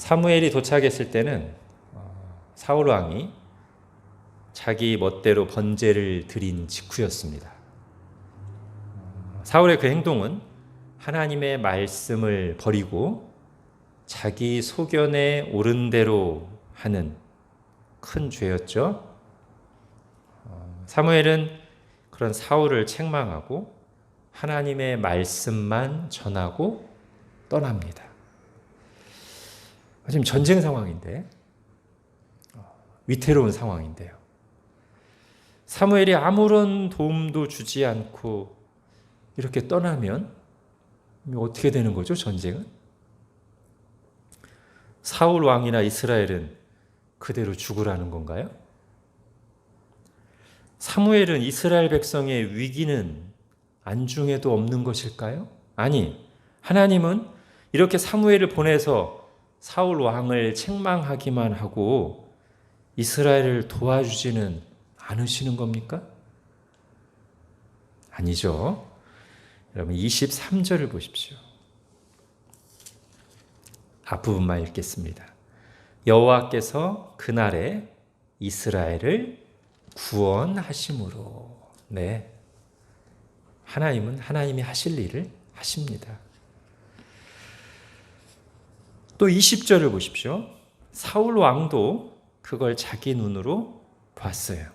사무엘이 도착했을 때는 사울 왕이 자기 멋대로 번제를 드린 직후였습니다. 사울의 그 행동은 하나님의 말씀을 버리고 자기 소견에 옳은 대로 하는 큰 죄였죠. 사무엘은 그런 사울을 책망하고 하나님의 말씀만 전하고 떠납니다. 지금 전쟁 상황인데, 위태로운 상황인데요. 사무엘이 아무런 도움도 주지 않고 이렇게 떠나면 어떻게 되는 거죠, 전쟁은? 사울 왕이나 이스라엘은 그대로 죽으라는 건가요? 사무엘은 이스라엘 백성의 위기는 안중에도 없는 것일까요? 아니, 하나님은 이렇게 사무엘을 보내서 사울 왕을 책망하기만 하고 이스라엘을 도와주지는 않으시는 겁니까? 아니죠. 여러분 23절을 보십시오. 앞부분만 읽겠습니다. 여호와께서 그날에 이스라엘을 구원하심으로. 네, 하나님은 하나님이 하실 일을 하십니다. 또 20절을 보십시오. 사울 왕도 그걸 자기 눈으로 봤어요.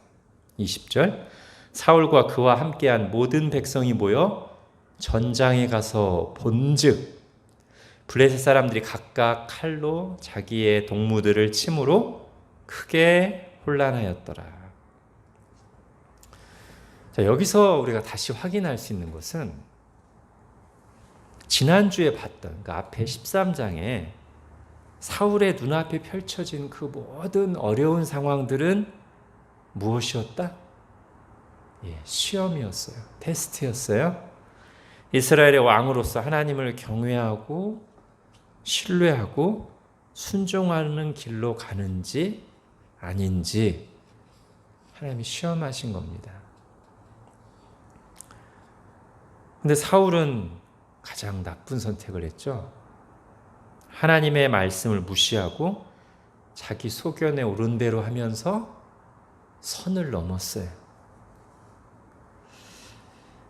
20절, 사울과 그와 함께한 모든 백성이 모여 전장에 가서 본즉 블레셋 사람들이 각각 칼로 자기의 동무들을 침으로 크게 혼란하였더라. 자, 여기서 우리가 다시 확인할 수 있는 것은 지난주에 봤던 그 앞에 13장에 사울의 눈앞에 펼쳐진 그 모든 어려운 상황들은 무엇이었다? 시험이었어요. 테스트였어요. 이스라엘의 왕으로서 하나님을 경외하고 신뢰하고 순종하는 길로 가는지 아닌지 하나님이 시험하신 겁니다. 근데 사울은 가장 나쁜 선택을 했죠. 하나님의 말씀을 무시하고 자기 소견에 옳은 대로 하면서 선을 넘었어요.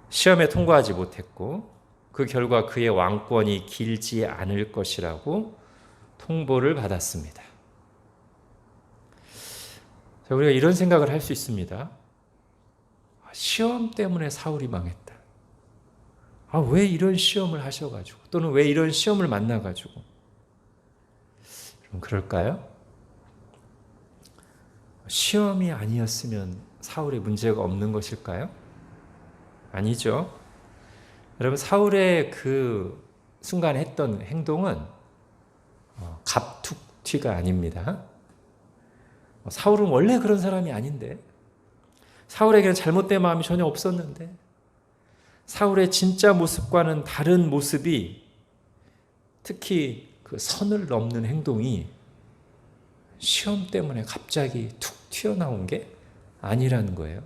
시험에 통과하지 못했고 그 결과 그의 왕권이 길지 않을 것이라고 통보를 받았습니다. 자, 우리가 이런 생각을 할 수 있습니다. 시험 때문에 사울이 망했다. 왜 이런 시험을 하셔가지고, 또는 왜 이런 시험을 만나가지고. 좀 그럴까요? 시험이 아니었으면 사울의 문제가 없는 것일까요? 아니죠. 여러분, 사울의 그 순간 했던 행동은 갑툭튀가 아닙니다. 사울은 원래 그런 사람이 아닌데, 사울에게는 잘못된 마음이 전혀 없었는데, 사울의 진짜 모습과는 다른 모습이, 특히 그 선을 넘는 행동이 시험 때문에 갑자기 툭 튀어나온 게 아니라는 거예요.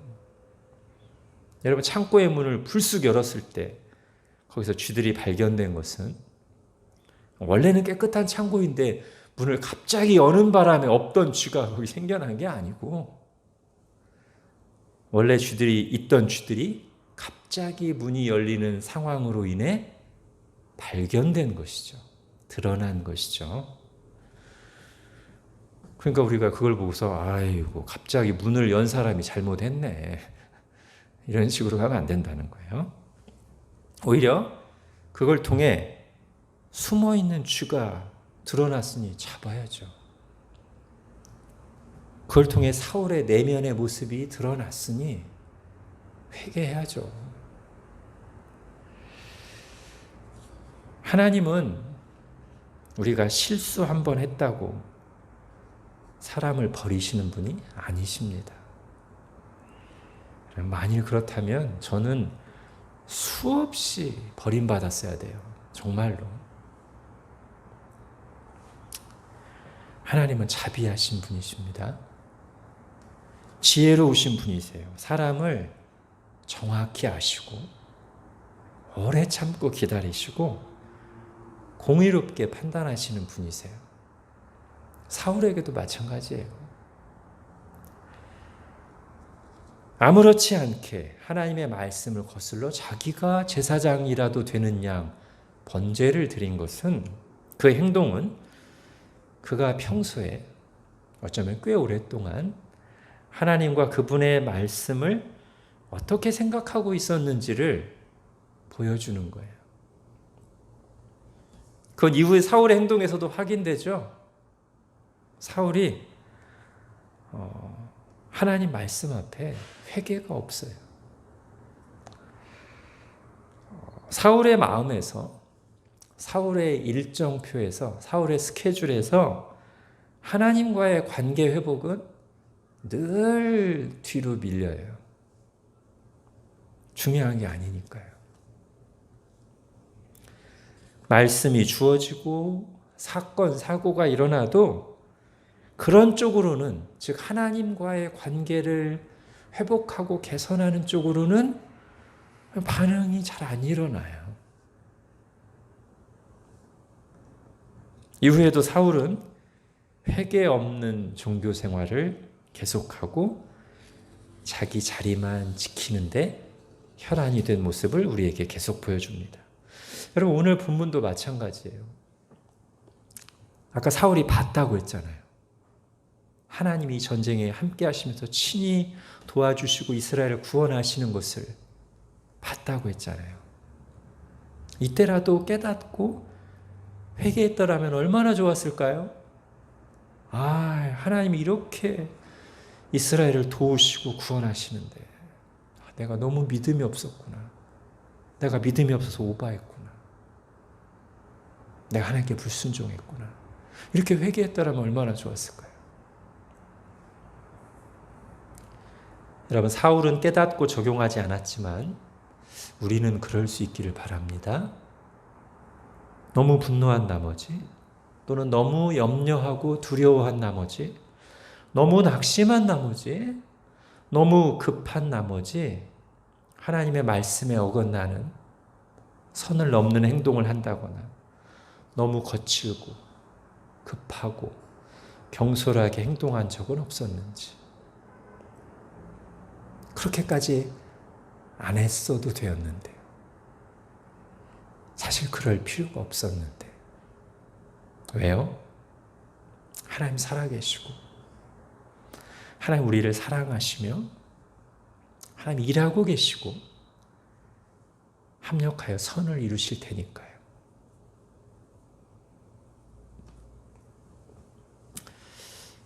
여러분, 창고의 문을 불쑥 열었을 때 거기서 쥐들이 발견된 것은 원래는 깨끗한 창고인데 문을 갑자기 여는 바람에 없던 쥐가 거기 생겨난 게 아니고, 원래 있던 쥐들이 갑자기 문이 열리는 상황으로 인해 발견된 것이죠. 드러난 것이죠. 그러니까 우리가 그걸 보고서 아이고 갑자기 문을 연 사람이 잘못했네, 이런 식으로 가면 안 된다는 거예요. 오히려 그걸 통해 숨어있는 쥐가 드러났으니 잡아야죠. 그걸 통해 사울의 내면의 모습이 드러났으니 회개해야죠. 하나님은 우리가 실수 한 번 했다고 사람을 버리시는 분이 아니십니다. 만일 그렇다면 저는 수없이 버림받았어야 돼요. 정말로. 하나님은 자비하신 분이십니다. 지혜로우신 분이세요. 사람을 정확히 아시고 오래 참고 기다리시고 공의롭게 판단하시는 분이세요. 사울에게도 마찬가지예요. 아무렇지 않게 하나님의 말씀을 거슬러 자기가 제사장이라도 되는 양 번제를 드린 것은, 그 행동은 그가 평소에 어쩌면 꽤 오랫동안 하나님과 그분의 말씀을 어떻게 생각하고 있었는지를 보여주는 거예요. 그건 이후에 사울의 행동에서도 확인되죠. 사울이 하나님 말씀 앞에 회개가 없어요. 사울의 마음에서, 사울의 일정표에서, 사울의 스케줄에서 하나님과의 관계 회복은 늘 뒤로 밀려요. 중요한 게 아니니까요. 말씀이 주어지고 사건, 사고가 일어나도 그런 쪽으로는, 즉 하나님과의 관계를 회복하고 개선하는 쪽으로는 반응이 잘 안 일어나요. 이후에도 사울은 회개 없는 종교 생활을 계속하고 자기 자리만 지키는데 혈안이 된 모습을 우리에게 계속 보여줍니다. 여러분, 오늘 본문도 마찬가지예요. 아까 사울이 봤다고 했잖아요. 하나님이 전쟁에 함께 하시면서 친히 도와주시고 이스라엘을 구원하시는 것을 봤다고 했잖아요. 이때라도 깨닫고 회개했더라면 얼마나 좋았을까요? 하나님이 이렇게 이스라엘을 도우시고 구원하시는데 내가 너무 믿음이 없었구나. 내가 믿음이 없어서 오바했구나. 내가 하나님께 불순종했구나. 이렇게 회개했더라면 얼마나 좋았을까요? 여러분, 사울은 깨닫고 적용하지 않았지만 우리는 그럴 수 있기를 바랍니다. 너무 분노한 나머지, 또는 너무 염려하고 두려워한 나머지, 너무 낙심한 나머지, 너무 급한 나머지 하나님의 말씀에 어긋나는 선을 넘는 행동을 한다거나 너무 거칠고 급하고 경솔하게 행동한 적은 없었는지, 그렇게까지 안 했어도 되었는데, 사실 그럴 필요가 없었는데. 왜요? 하나님 살아계시고 하나님 우리를 사랑하시며 하나님 일하고 계시고 합력하여 선을 이루실 테니까요.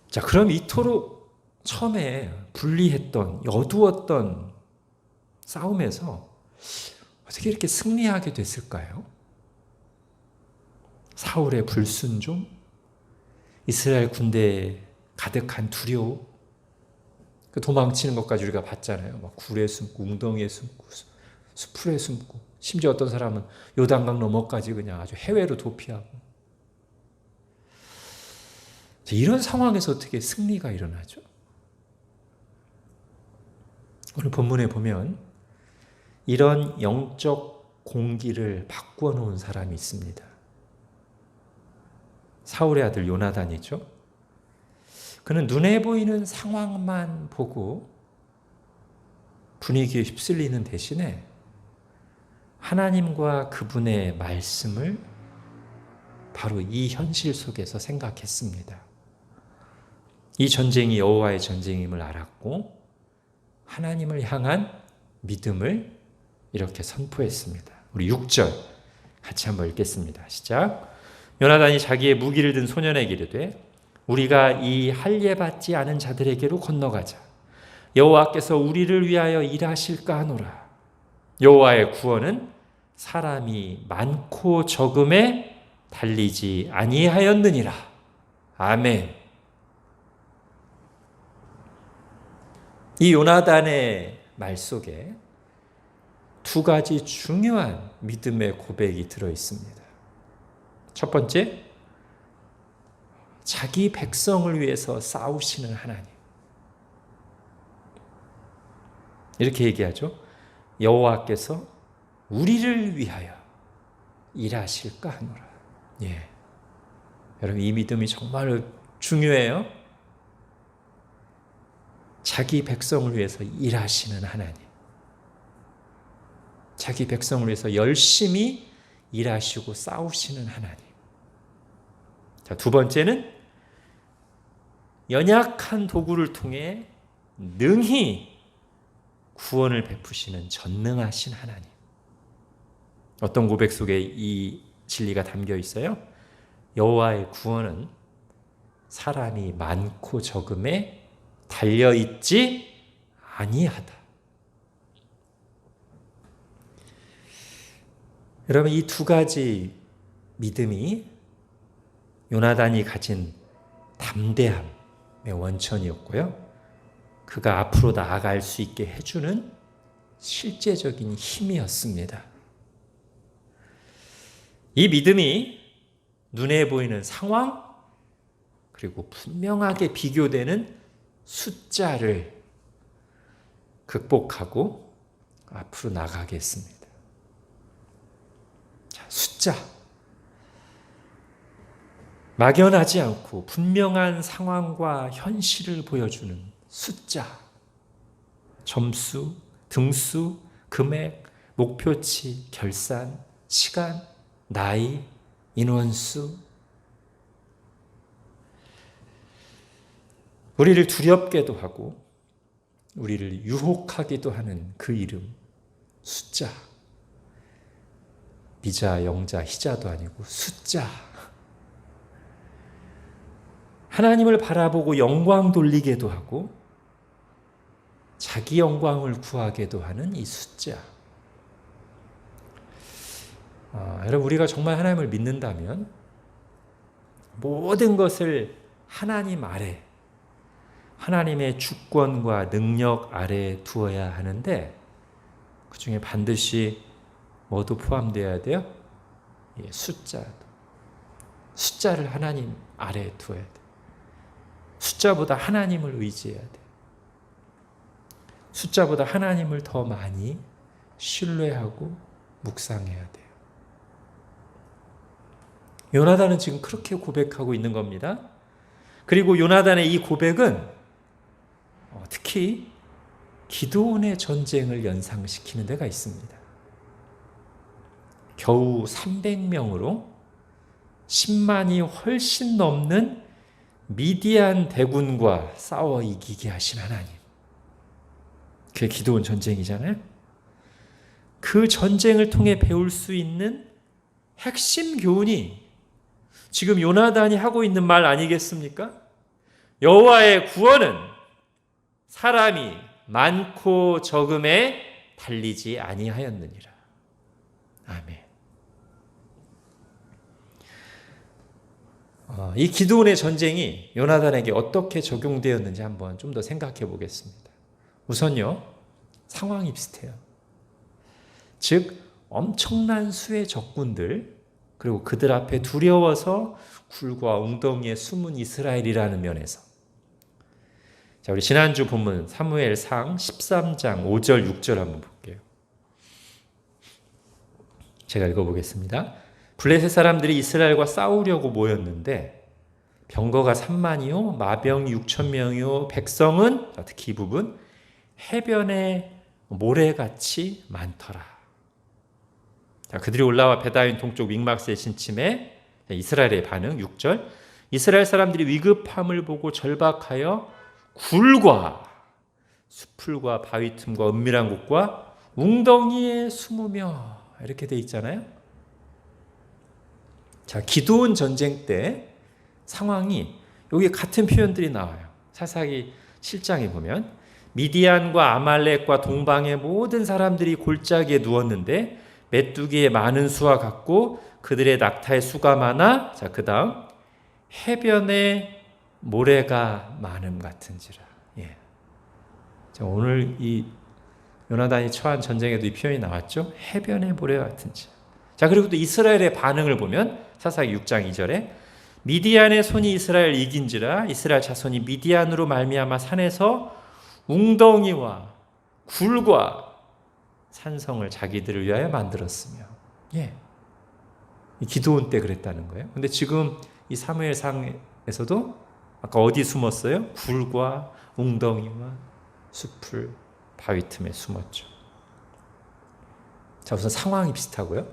자, 그럼 이토록 처음에 불리했던, 어두웠던 싸움에서 어떻게 이렇게 승리하게 됐을까요? 사울의 불순종, 이스라엘 군대에 가득한 두려움, 그 도망치는 것까지 우리가 봤잖아요. 막 굴에 숨고, 웅덩이에 숨고, 수풀에 숨고, 심지어 어떤 사람은 요단강 너머까지 그냥 아주 해외로 도피하고. 이런 상황에서 어떻게 승리가 일어나죠? 오늘 본문에 보면 이런 영적 공기를 바꾸어 놓은 사람이 있습니다. 사울의 아들 요나단이죠. 그는 눈에 보이는 상황만 보고 분위기에 휩쓸리는 대신에 하나님과 그분의 말씀을 바로 이 현실 속에서 생각했습니다. 이 전쟁이 여호와의 전쟁임을 알았고 하나님을 향한 믿음을 이렇게 선포했습니다. 우리 6절 같이 한번 읽겠습니다. 시작. 요나단이 자기의 무기를 든 소년에게 이르되 우리가 이 할례받지 않은 자들에게로 건너가자. 여호와께서 우리를 위하여 일하실까 하노라. 여호와의 구원은 사람이 많고 적음에 달리지 아니하였느니라. 아멘. 이 요나단의 말 속에 두 가지 중요한 믿음의 고백이 들어 있습니다. 첫 번째, 자기 백성을 위해서 싸우시는 하나님. 이렇게 얘기하죠. 여호와께서 우리를 위하여 일하실까 하노라. 예. 여러분, 이 믿음이 정말 중요해요. 자기 백성을 위해서 일하시는 하나님. 자기 백성을 위해서 열심히 일하시고 싸우시는 하나님. 자, 두 번째는 연약한 도구를 통해 능히 구원을 베푸시는 전능하신 하나님. 어떤 고백 속에 이 진리가 담겨 있어요? 여호와의 구원은 사람이 많고 적음에 달려있지 아니하다. 여러분, 이 두 가지 믿음이 요나단이 가진 담대함의 원천이었고요. 그가 앞으로 나아갈 수 있게 해주는 실제적인 힘이었습니다. 이 믿음이 눈에 보이는 상황, 그리고 분명하게 비교되는 숫자를 극복하고 앞으로 나가게 했습니다. 자, 숫자. 막연하지 않고 분명한 상황과 현실을 보여주는 숫자. 점수, 등수, 금액, 목표치, 결산, 시간, 나이, 인원수. 우리를 두렵게도 하고 우리를 유혹하기도 하는 그 이름, 숫자. 미자, 영자, 희자도 아니고 숫자. 하나님을 바라보고 영광 돌리게도 하고 자기 영광을 구하게도 하는 이 숫자. 여러분, 우리가 정말 하나님을 믿는다면 모든 것을 하나님 아래, 하나님의 주권과 능력 아래에 두어야 하는데 그 중에 반드시 뭐도 포함되어야 돼요? 숫자도. 숫자를 하나님 아래에 두어야 돼. 숫자보다 하나님을 의지해야 돼. 숫자보다 하나님을 더 많이 신뢰하고 묵상해야 돼요. 요나단은 지금 그렇게 고백하고 있는 겁니다. 그리고 요나단의 이 고백은 특히 기드온의 전쟁을 연상시키는 데가 있습니다. 겨우 300명으로 10만이 훨씬 넘는 미디안 대군과 싸워 이기게 하신 하나님. 그게 기드온 전쟁이잖아요. 그 전쟁을 통해 배울 수 있는 핵심 교훈이 지금 요나단이 하고 있는 말 아니겠습니까? 여호와의 구원은 사람이 많고 적음에 달리지 아니하였느니라. 아멘. 이 기드온의 전쟁이 요나단에게 어떻게 적용되었는지 한번 좀 더 생각해 보겠습니다. 우선요, 상황이 비슷해요. 즉, 엄청난 수의 적군들, 그리고 그들 앞에 두려워서 굴과 웅덩이에 숨은 이스라엘이라는 면에서. 자, 우리 지난주 본문 사무엘상 13장 5절 6절 한번 볼게요. 제가 읽어보겠습니다. 블레셋 사람들이 이스라엘과 싸우려고 모였는데 병거가 3만이요 마병이 6,000명이요 백성은, 특히 이 부분, 해변에 모래같이 많더라. 자, 그들이 올라와 베다윈 동쪽 믹마스에 진침해. 이스라엘의 반응 6절. 이스라엘 사람들이 위급함을 보고 절박하여 굴과 수풀과 바위 틈과 은밀한 곳과 웅덩이에 숨으며, 이렇게 돼 있잖아요. 자, 기드온 전쟁 때 상황이 여기 같은 표현들이 나와요. 사사기 7장에 보면 미디안과 아말렉과 동방의 모든 사람들이 골짜기에 누웠는데 메뚜기의 많은 수와 같고 그들의 낙타의 수가 많아. 자, 그 다음 해변에 모래가 많음 같은지라. 예. 자, 오늘 이 요나단이 처한 전쟁에도 이 표현이 나왔죠. 해변에 모래 같은지. 자, 그리고 또 이스라엘의 반응을 보면 사사기 6장 2절에 미디안의 손이 이스라엘 이긴지라. 이스라엘 자손이 미디안으로 말미암아 산에서 웅덩이와 굴과 산성을 자기들을 위하여 만들었으며. 예. 이 기드온 때 그랬다는 거예요. 근데 지금 이 사무엘상에서도 아까 어디 숨었어요? 굴과 웅덩이와 숲을 바위 틈에 숨었죠. 자, 우선 상황이 비슷하고요.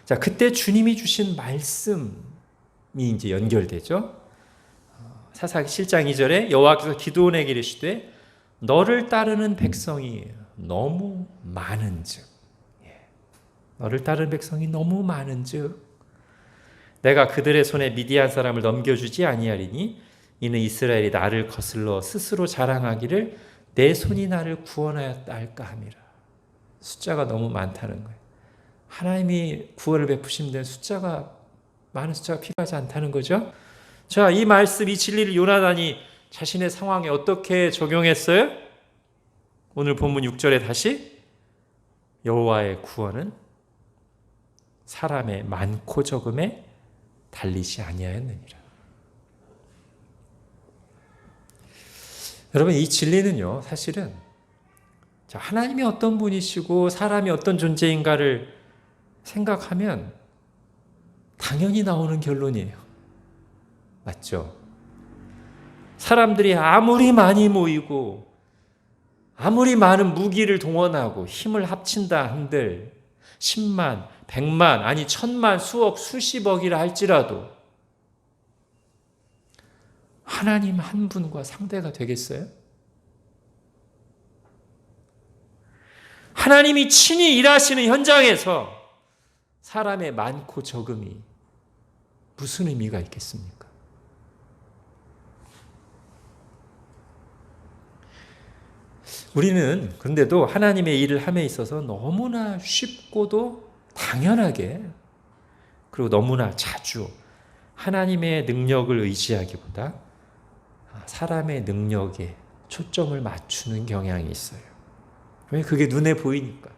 자, 그때 주님이 주신 말씀이 이제 연결되죠. 사사기 7장 2절에 여호와께서 기드온에게 이르시되 너를 따르는 백성이 너무 많은즉, 너를 따르는 백성이 너무 많은즉 내가 그들의 손에 미디안 사람을 넘겨주지 아니하리니 이는 이스라엘이 나를 거슬러 스스로 자랑하기를 내 손이 나를 구원하였다 할까 함이라. 숫자가 너무 많다는 거예요. 하나님이 구원을 베푸신 데는 많은 숫자가 필요하지 않다는 거죠. 자, 이 말씀, 이 진리를 요나단이 자신의 상황에 어떻게 적용했어요? 오늘 본문 6절에 다시 여호와의 구원은 사람의 많고 적음에 달리지 아니하였느니라. 여러분, 이 진리는요, 사실은 하나님이 어떤 분이시고 사람이 어떤 존재인가를 생각하면 당연히 나오는 결론이에요. 맞죠? 사람들이 아무리 많이 모이고 아무리 많은 무기를 동원하고 힘을 합친다 한들 10만, 100만, 아니 1000만, 수억, 수십억이라 할지라도 하나님 한 분과 상대가 되겠어요? 하나님이 친히 일하시는 현장에서 사람의 많고 적음이 무슨 의미가 있겠습니까? 우리는 그런데도 하나님의 일을 함에 있어서 너무나 쉽고도 당연하게, 그리고 너무나 자주 하나님의 능력을 의지하기보다 사람의 능력에 초점을 맞추는 경향이 있어요. 왜? 그게 눈에 보이니까.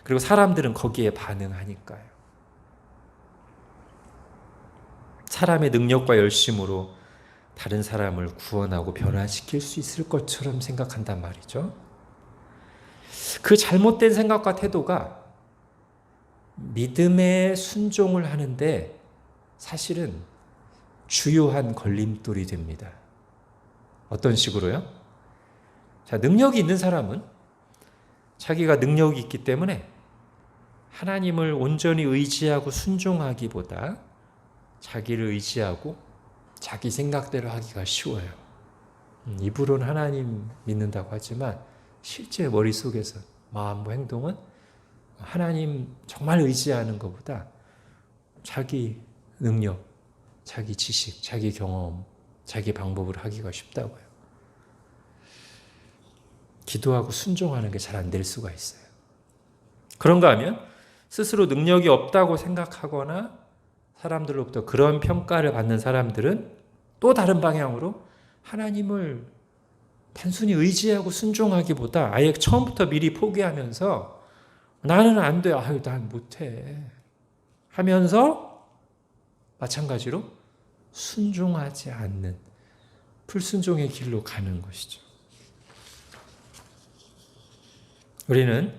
그리고 사람들은 거기에 반응하니까요. 사람의 능력과 열심으로 다른 사람을 구원하고 변화시킬 수 있을 것처럼 생각한단 말이죠. 그 잘못된 생각과 태도가 믿음에 순종을 하는데 사실은 주요한 걸림돌이 됩니다. 어떤 식으로요? 자, 능력이 있는 사람은 자기가 능력이 있기 때문에 하나님을 온전히 의지하고 순종하기보다 자기를 의지하고 자기 생각대로 하기가 쉬워요. 입으로는 하나님 믿는다고 하지만 실제 머릿속에서 마음과 행동은 하나님 정말 의지하는 것보다 자기 능력, 자기 지식, 자기 경험, 자기 방법으로 하기가 쉽다고요. 기도하고 순종하는 게 잘 안 될 수가 있어요. 그런가 하면 스스로 능력이 없다고 생각하거나 사람들로부터 그런 평가를 받는 사람들은 또 다른 방향으로 하나님을 단순히 의지하고 순종하기보다 아예 처음부터 미리 포기하면서 나는 안 돼, 아유, 난 못해 하면서 마찬가지로 순종하지 않는 불순종의 길로 가는 것이죠. 우리는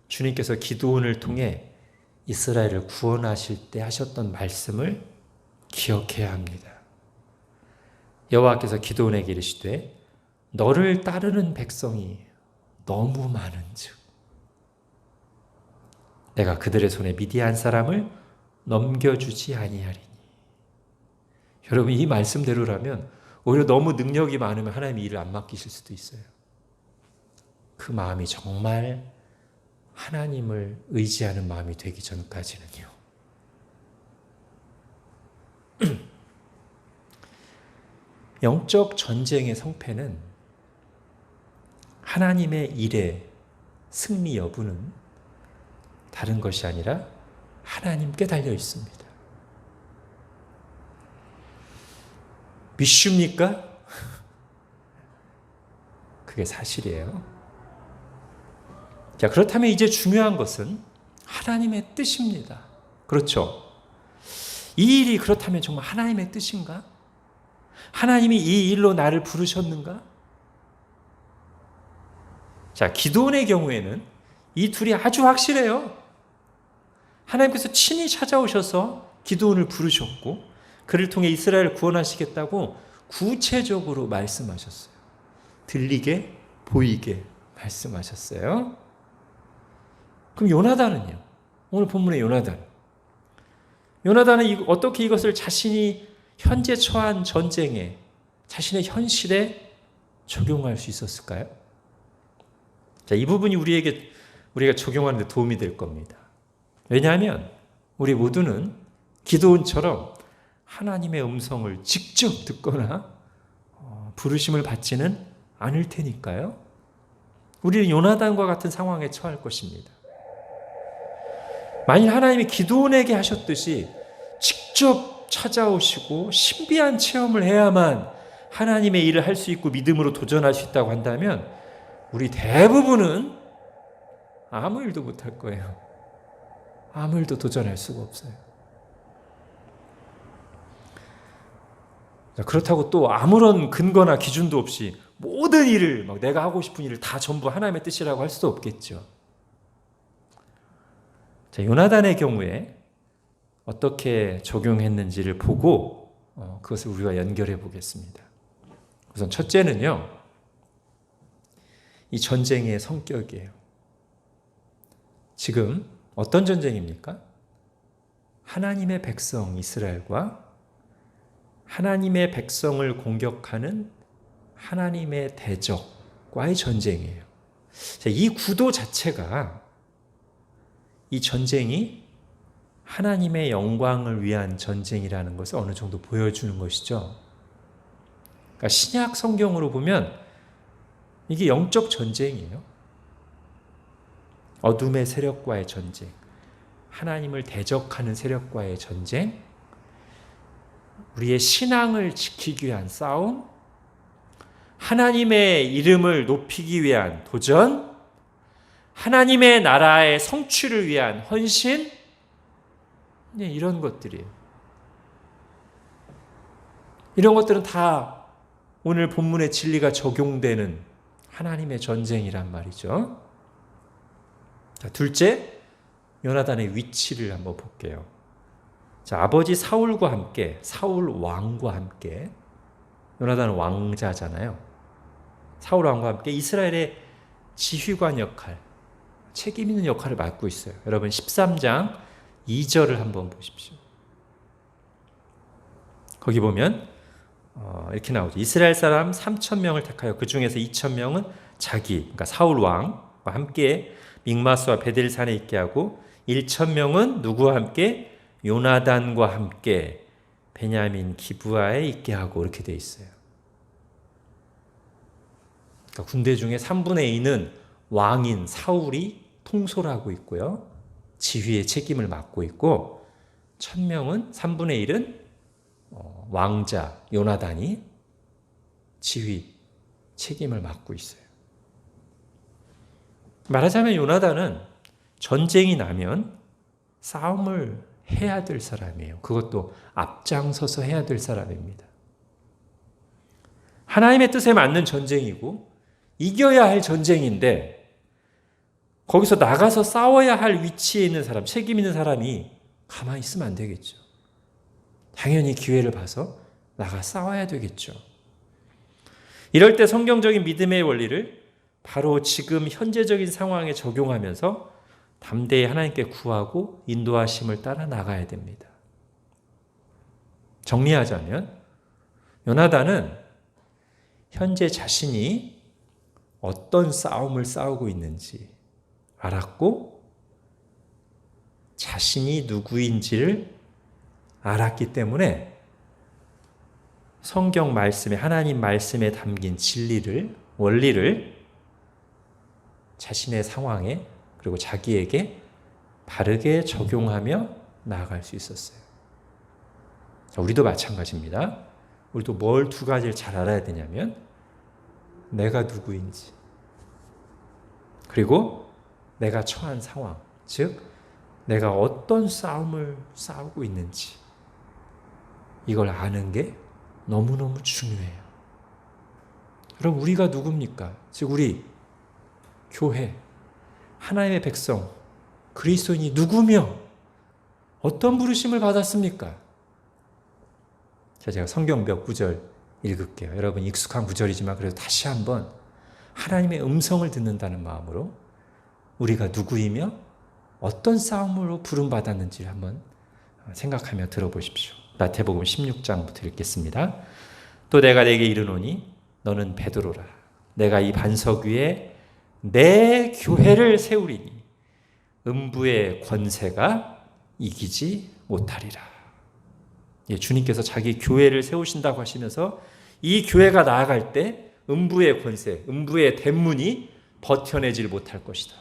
주님께서 기드온을 통해 이스라엘을 구원하실 때 하셨던 말씀을 기억해야 합니다. 여호와께서 기드온에게 이르시되 너를 따르는 백성이 너무 많은즉 내가 그들의 손에 미디안 사람을 넘겨주지 아니하리니. 여러분, 이 말씀대로라면 오히려 너무 능력이 많으면 하나님이 일을 안 맡기실 수도 있어요. 그 마음이 정말 하나님을 의지하는 마음이 되기 전까지는요. 영적 전쟁의 성패는 하나님의 일의 승리 여부는 다른 것이 아니라 하나님께 달려 있습니다. 믿습니까? 그게 사실이에요. 자, 그렇다면 이제 중요한 것은 하나님의 뜻입니다. 그렇죠? 이 일이 그렇다면 정말 하나님의 뜻인가? 하나님이 이 일로 나를 부르셨는가? 자, 기드온의 경우에는 이 둘이 아주 확실해요. 하나님께서 친히 찾아오셔서 기드온을 부르셨고 그를 통해 이스라엘을 구원하시겠다고 구체적으로 말씀하셨어요. 들리게, 보이게 말씀하셨어요. 그럼 요나단은요? 오늘 본문의 요나단은 어떻게 이것을 자신이 현재 처한 전쟁에, 자신의 현실에 적용할 수 있었을까요? 자, 이 부분이 우리가 적용하는 데 도움이 될 겁니다. 왜냐하면 우리 모두는 기드온처럼 하나님의 음성을 직접 듣거나 부르심을 받지는 않을 테니까요. 우리는 요나단과 같은 상황에 처할 것입니다. 만일 하나님이 기드온에게 하셨듯이 직접 찾아오시고 신비한 체험을 해야만 하나님의 일을 할 수 있고 믿음으로 도전할 수 있다고 한다면 우리 대부분은 아무 일도 못할 거예요. 아무 일도 도전할 수가 없어요. 그렇다고 또 아무런 근거나 기준도 없이 모든 일을 내가 하고 싶은 일을 다 전부 하나님의 뜻이라고 할 수도 없겠죠. 자, 요나단의 경우에 어떻게 적용했는지를 보고 그것을 우리가 연결해 보겠습니다. 우선 첫째는요, 이 전쟁의 성격이에요. 지금 어떤 전쟁입니까? 하나님의 백성 이스라엘과 하나님의 백성을 공격하는 하나님의 대적과의 전쟁이에요. 자, 이 구도 자체가 이 전쟁이 하나님의 영광을 위한 전쟁이라는 것을 어느 정도 보여주는 것이죠. 그러니까 신약 성경으로 보면 이게 영적 전쟁이에요. 어둠의 세력과의 전쟁, 하나님을 대적하는 세력과의 전쟁, 우리의 신앙을 지키기 위한 싸움, 하나님의 이름을 높이기 위한 도전, 하나님의 나라의 성취를 위한 헌신, 이런 것들이에요. 이런 것들은 다 오늘 본문의 진리가 적용되는 하나님의 전쟁이란 말이죠. 자, 둘째, 요나단의 위치를 한번 볼게요. 자, 아버지 사울과 함께, 사울 왕과 함께, 요나단은 왕자잖아요. 사울 왕과 함께 이스라엘의 지휘관 역할, 책임 있는 역할을 맡고 있어요. 여러분 13장 2절을 한번 보십시오. 거기 보면 이렇게 나오죠. 이스라엘 사람 3,000명을 택하여 그 중에서 2,000명은 자기, 그러니까 사울 왕과 함께 믹마스와 베델산에 있게 하고 1,000명은 누구와 함께? 요나단과 함께 베냐민 기브아에 있게 하고 이렇게 돼 있어요. 그러니까 군대 중에 3분의 2는 왕인 사울이 통솔하고 있고요. 지휘의 책임을 맡고 있고 1,000명은 3분의 1은 왕자 요나단이 지휘 책임을 맡고 있어요. 말하자면 요나단은 전쟁이 나면 싸움을 해야 될 사람이에요. 그것도 앞장서서 해야 될 사람입니다. 하나님의 뜻에 맞는 전쟁이고 이겨야 할 전쟁인데 거기서 나가서 싸워야 할 위치에 있는 사람, 책임 있는 사람이 가만히 있으면 안 되겠죠. 당연히 기회를 봐서 나가 싸워야 되겠죠. 이럴 때 성경적인 믿음의 원리를 바로 지금 현재적인 상황에 적용하면서 담대히 하나님께 구하고 인도하심을 따라 나가야 됩니다. 정리하자면 요나단은 현재 자신이 어떤 싸움을 싸우고 있는지 알았고 자신이 누구인지를 알았기 때문에 성경 말씀에, 하나님 말씀에 담긴 진리를, 원리를 자신의 상황에 그리고 자기에게 바르게 적용하며 나아갈 수 있었어요. 자, 우리도 마찬가지입니다. 우리도 뭘 두 가지를 잘 알아야 되냐면 내가 누구인지 그리고 내가 처한 상황, 즉 내가 어떤 싸움을 싸우고 있는지 이걸 아는 게 너무너무 중요해요. 그럼 우리가 누굽니까? 즉 우리 교회, 하나님의 백성, 그리스도인이 누구며 어떤 부르심을 받았습니까? 자, 제가 성경 몇 구절 읽을게요. 여러분 익숙한 구절이지만 그래도 다시 한번 하나님의 음성을 듣는다는 마음으로 우리가 누구이며 어떤 싸움으로 부름받았는지를 한번 생각하며 들어보십시오. 마태복음 16장부터 읽겠습니다. 또 내가 네게 이르노니 너는 베드로라. 내가 이 반석 위에 내 교회를 세우리니 음부의 권세가 이기지 못하리라. 예, 주님께서 자기 교회를 세우신다고 하시면서 이 교회가 나아갈 때 음부의 권세, 음부의 대문이 버텨내질 못할 것이다.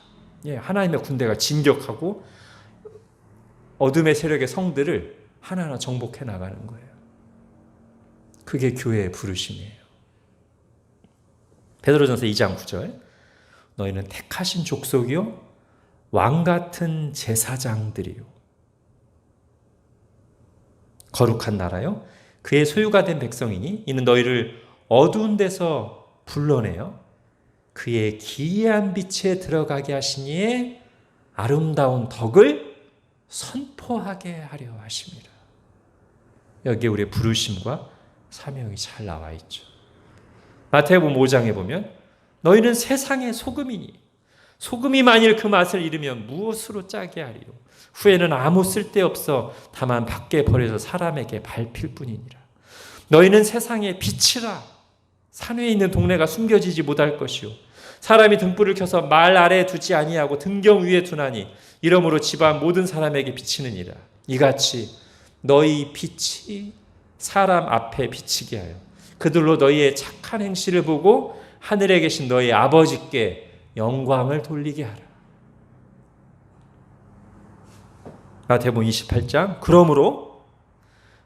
예, 하나님의 군대가 진격하고 어둠의 세력의 성들을 하나하나 정복해 나가는 거예요. 그게 교회의 부르심이에요. 베드로전서 2장 9절 너희는 택하신 족속이요 왕같은 제사장들이요 거룩한 나라요 그의 소유가 된 백성이니 이는 너희를 어두운 데서 불러내어 그의 기이한 빛에 들어가게 하시니에 아름다운 덕을 선포하게 하려 하십니다. 여기에 우리의 부르심과 사명이 잘 나와 있죠. 마태복음 5장에 보면 너희는 세상의 소금이니 소금이 만일 그 맛을 잃으면 무엇으로 짜게 하리요 후에는 아무 쓸데없어 다만 밖에 버려서 사람에게 밟힐 뿐이니라. 너희는 세상의 빛이라. 산 위에 있는 동네가 숨겨지지 못할 것이요 사람이 등불을 켜서 말 아래에 두지 아니하고 등경 위에 두나니 이러므로 집안 모든 사람에게 비치느니라. 이같이 너희 빛이 사람 앞에 비치게 하여 그들로 너희의 착한 행실을 보고 하늘에 계신 너희 아버지께 영광을 돌리게 하라. 마태복음 28장 그러므로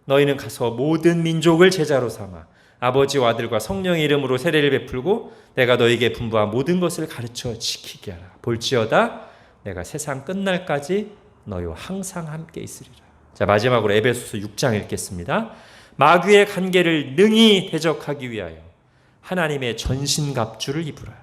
너희는 가서 모든 민족을 제자로 삼아 아버지와 아들과 성령의 이름으로 세례를 베풀고 내가 너희에게 분부한 모든 것을 가르쳐 지키게 하라. 볼지어다 내가 세상 끝날까지 너희와 항상 함께 있으리라. 자, 마지막으로 에베소서 6장 읽겠습니다. 마귀의 간계를 능히 대적하기 위하여 하나님의 전신갑주를 입으라.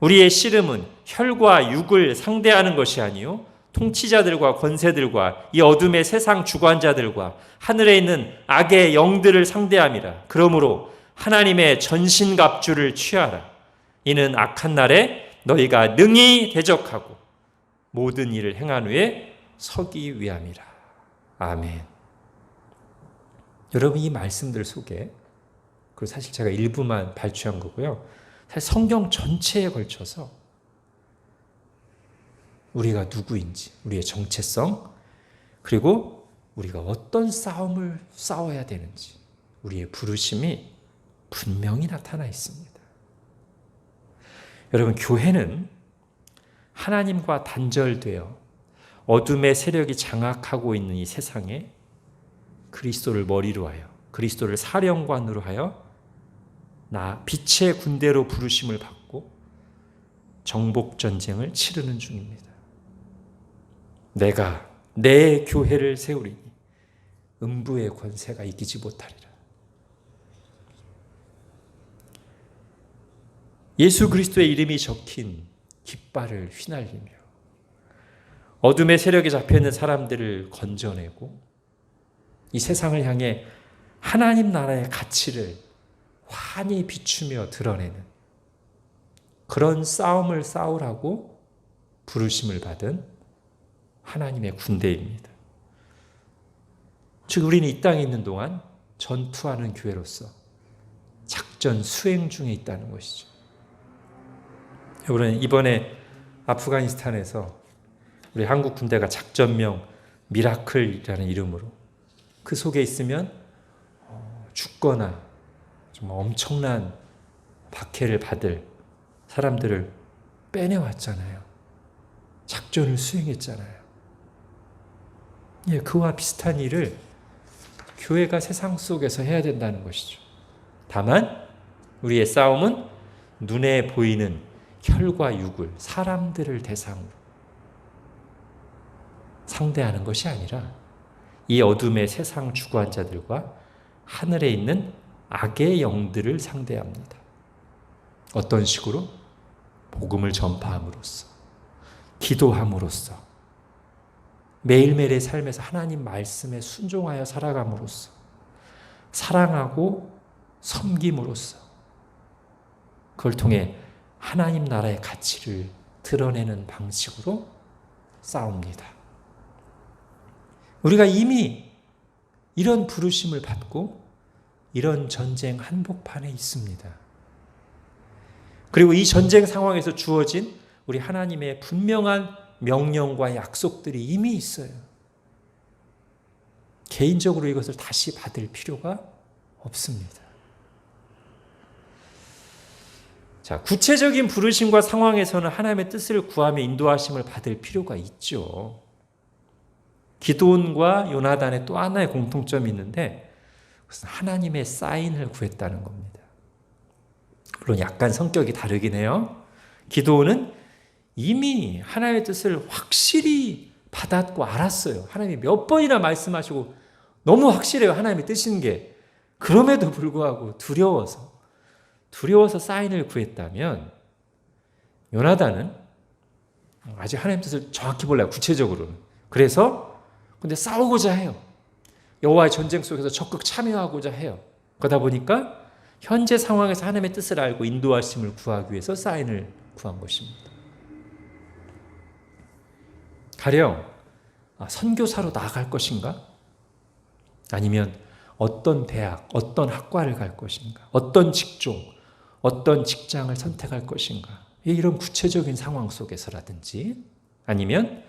우리의 씨름은 혈과 육을 상대하는 것이 아니요 통치자들과 권세들과 이 어둠의 세상 주관자들과 하늘에 있는 악의 영들을 상대함이라. 그러므로 하나님의 전신갑주를 취하라. 이는 악한 날에 너희가 능히 대적하고 모든 일을 행한 후에 서기 위함이라. 아멘. 여러분 이 말씀들 속에 그리고 사실 제가 일부만 발췌한 거고요. 사실 성경 전체에 걸쳐서 우리가 누구인지, 우리의 정체성, 그리고 우리가 어떤 싸움을 싸워야 되는지, 우리의 부르심이 분명히 나타나 있습니다. 여러분, 교회는 하나님과 단절되어 어둠의 세력이 장악하고 있는 이 세상에 그리스도를 머리로 하여, 그리스도를 사령관으로 하여 빛의 군대로 부르심을 받고 정복 전쟁을 치르는 중입니다. 내가 내 교회를 세우리니 음부의 권세가 이기지 못하리라. 예수 그리스도의 이름이 적힌 깃발을 휘날리며 어둠의 세력에 잡혀있는 사람들을 건져내고 이 세상을 향해 하나님 나라의 가치를 환히 비추며 드러내는 그런 싸움을 싸우라고 부르심을 받은 하나님의 군대입니다. 즉 우리는 이 땅에 있는 동안 전투하는 교회로서 작전 수행 중에 있다는 것이죠. 여러분 이번에 아프가니스탄에서 우리 한국 군대가 작전명 미라클이라는 이름으로 그 속에 있으면 죽거나 정말 엄청난 박해를 받을 사람들을 빼내왔잖아요. 작전을 수행했잖아요. 예, 그와 비슷한 일을 교회가 세상 속에서 해야 된다는 것이죠. 다만 우리의 싸움은 눈에 보이는 혈과 육을 사람들을 대상으로 상대하는 것이 아니라 이 어둠의 세상 주관자들과 하늘에 있는 악의 영들을 상대합니다. 어떤 식으로? 복음을 전파함으로써, 기도함으로써, 매일매일의 삶에서 하나님 말씀에 순종하여 살아감으로써, 사랑하고 섬김으로써 그걸 통해 하나님 나라의 가치를 드러내는 방식으로 싸웁니다. 우리가 이미 이런 부르심을 받고 이런 전쟁 한복판에 있습니다. 그리고 이 전쟁 상황에서 주어진 우리 하나님의 분명한 명령과 약속들이 이미 있어요. 개인적으로 이것을 다시 받을 필요가 없습니다. 자, 구체적인 부르심과 상황에서는 하나님의 뜻을 구하며 인도하심을 받을 필요가 있죠. 기드온과 요나단의 또 하나의 공통점이 있는데 그것은 하나님의 사인을 구했다는 겁니다. 물론 약간 성격이 다르긴 해요. 기드온은 이미 하나님의 뜻을 확실히 받았고 알았어요. 하나님이 몇 번이나 말씀하시고 너무 확실해요. 하나님의 뜻인 게. 그럼에도 불구하고 두려워서 사인을 구했다면 요나단은 아직 하나님의 뜻을 정확히 몰라요. 구체적으로는. 그래서 근데 싸우고자 해요. 여호와의 전쟁 속에서 적극 참여하고자 해요. 그러다 보니까 현재 상황에서 하나님의 뜻을 알고 인도하심을 구하기 위해서 사인을 구한 것입니다. 가령 선교사로 나아갈 것인가? 아니면 어떤 대학, 어떤 학과를 갈 것인가? 어떤 직종, 어떤 직장을 선택할 것인가? 이런 구체적인 상황 속에서라든지 아니면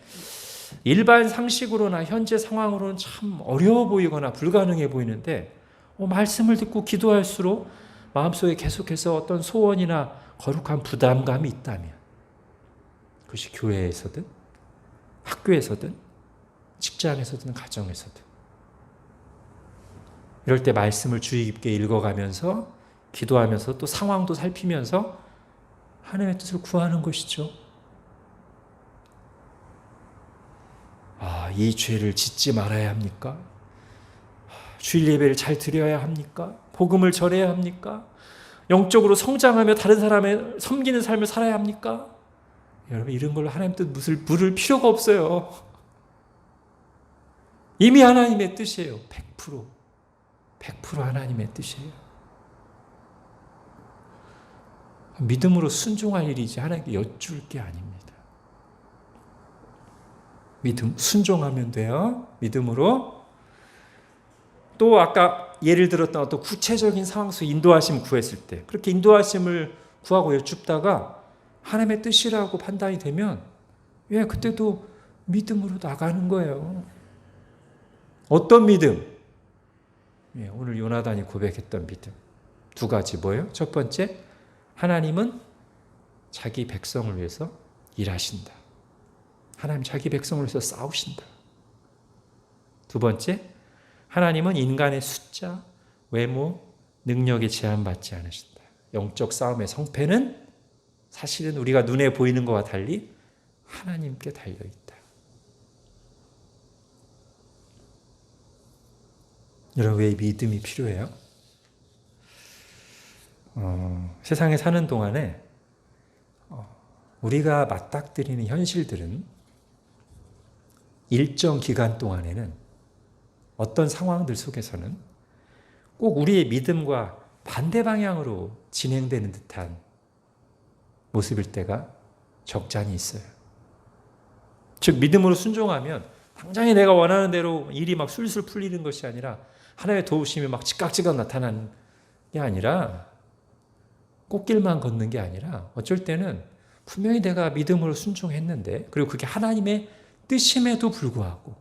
일반 상식으로나 현재 상황으로는 참 어려워 보이거나 불가능해 보이는데 말씀을 듣고 기도할수록 마음속에 계속해서 어떤 소원이나 거룩한 부담감이 있다면 그것이 교회에서든 학교에서든 직장에서든 가정에서든 이럴 때 말씀을 주의 깊게 읽어가면서 기도하면서 또 상황도 살피면서 하나님의 뜻을 구하는 것이죠. 이 죄를 짓지 말아야 합니까? 주일 예배를 잘 드려야 합니까? 복음을 전해야 합니까? 영적으로 성장하며 다른 사람의 섬기는 삶을 살아야 합니까? 여러분 이런 걸로 하나님 뜻 물을 필요가 없어요. 이미 하나님의 뜻이에요. 100% 하나님의 뜻이에요. 믿음으로 순종할 일이지 하나님께 여쭐 게 아닙니다. 순종하면 돼요. 믿음으로. 또 아까 예를 들었던 어떤 구체적인 상황 속에 인도하심 구했을 때 그렇게 인도하심을 구하고 여쭙다가 하나님의 뜻이라고 판단이 되면 그때도 믿음으로 나가는 거예요. 어떤 믿음? 오늘 요나단이 고백했던 믿음. 두 가지 뭐예요? 첫 번째, 하나님은 자기 백성을 위해서 일하신다. 하나님 자기 백성을 위해서 싸우신다. 두 번째, 하나님은 인간의 숫자, 외모, 능력에 제한받지 않으신다. 영적 싸움의 성패는 사실은 우리가 눈에 보이는 것과 달리 하나님께 달려있다. 여러분 왜 믿음이 필요해요? 세상에 사는 동안에 우리가 맞닥뜨리는 현실들은 일정 기간 동안에는 어떤 상황들 속에서는 꼭 우리의 믿음과 반대 방향으로 진행되는 듯한 모습일 때가 적잖이 있어요. 즉 믿음으로 순종하면 당장에 내가 원하는 대로 일이 막 술술 풀리는 것이 아니라 하나님의 도우심이 막 즉각즉각 나타나는 게 아니라 꽃길만 걷는 게 아니라 어쩔 때는 분명히 내가 믿음으로 순종했는데 그리고 그게 하나님의 뜻임에도 불구하고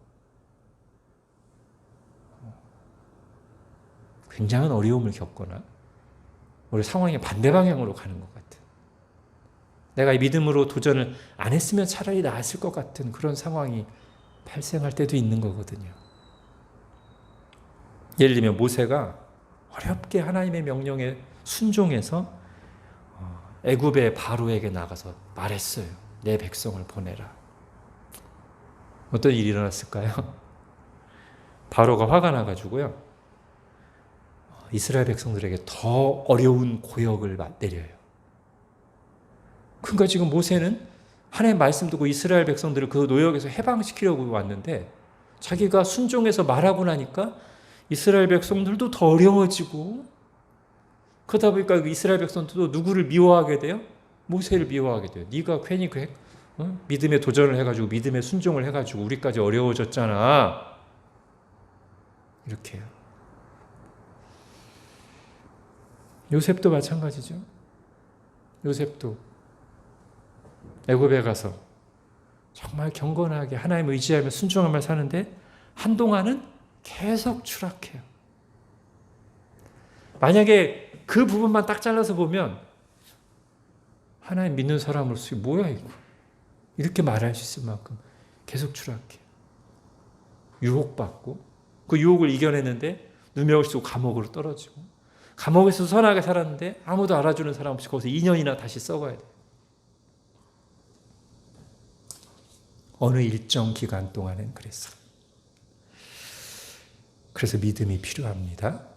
굉장한 어려움을 겪거나 우리 상황이 반대 방향으로 가는 것 같은 내가 이 믿음으로 도전을 안 했으면 차라리 나았을 것 같은 그런 상황이 발생할 때도 있는 거거든요. 예를 들면 모세가 어렵게 하나님의 명령에 순종해서 애굽의 바로에게 나가서 말했어요. 내 백성을 보내라. 어떤 일이 일어났을까요? 바로가 화가 나가지고요. 이스라엘 백성들에게 더 어려운 고역을 내려요. 그러니까 지금 모세는 하나님의 말씀 듣고 이스라엘 백성들을 그 노역에서 해방시키려고 왔는데 자기가 순종해서 말하고 나니까 이스라엘 백성들도 더 어려워지고 그러다 보니까 그 이스라엘 백성들도 누구를 미워하게 돼요? 모세를 미워하게 돼요. 네가 괜히 믿음의 도전을 해가지고 믿음의 순종을 해가지고 우리까지 어려워졌잖아. 이렇게요. 요셉도 마찬가지죠. 요셉도 애굽에 가서 정말 경건하게 하나님 의지하며 순종하며 사는데 한동안은 계속 추락해요. 만약에 그 부분만 딱 잘라서 보면 하나님 믿는 사람으로서 뭐야 이거 이렇게 말할 수 있을 만큼 계속 추락해요. 유혹받고 그 유혹을 이겨냈는데 누명을 쓰고 감옥으로 떨어지고 감옥에서 선하게 살았는데 아무도 알아주는 사람 없이 거기서 2년이나 다시 썩어야 돼요. 어느 일정 기간 동안은 그랬어요. 그래서 믿음이 필요합니다.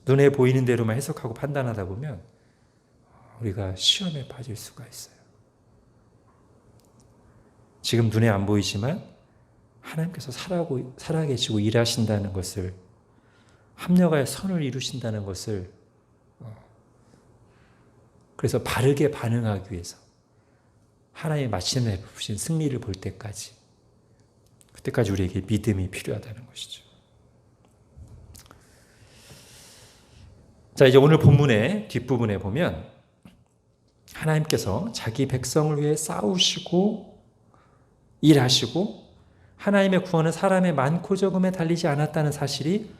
눈에 보이는 대로만 해석하고 판단하다 보면 우리가 시험에 빠질 수가 있어요. 지금 눈에 안 보이지만 하나님께서 살아계시고 일하신다는 것을, 합력하여 선을 이루신다는 것을, 그래서 바르게 반응하기 위해서 하나님이 마침내 베푸신 승리를 볼 때까지, 그때까지 우리에게 믿음이 필요하다는 것이죠. 자, 이제 오늘 본문의 뒷부분에 보면 하나님께서 자기 백성을 위해 싸우시고 일하시고 하나님의 구원은 사람의 많고 적음에 달리지 않았다는 사실이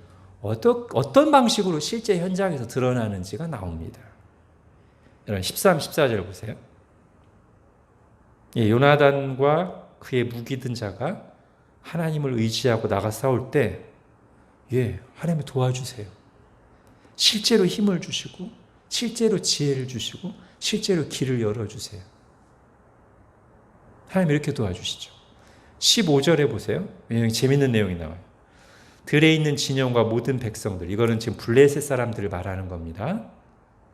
어떤 방식으로 실제 현장에서 드러나는지가 나옵니다. 여러분 13, 14절 보세요. 요나단과 그의 무기 든 자가 하나님을 의지하고 나가 싸울 때 하나님이 도와주세요. 실제로 힘을 주시고 실제로 지혜를 주시고 실제로 길을 열어주세요. 하나님 이렇게 도와주시죠. 15절에 보세요. 재밌는 내용이 나와요. 들에 있는 진영과 모든 백성들, 이거는 지금 블레셋 사람들을 말하는 겁니다.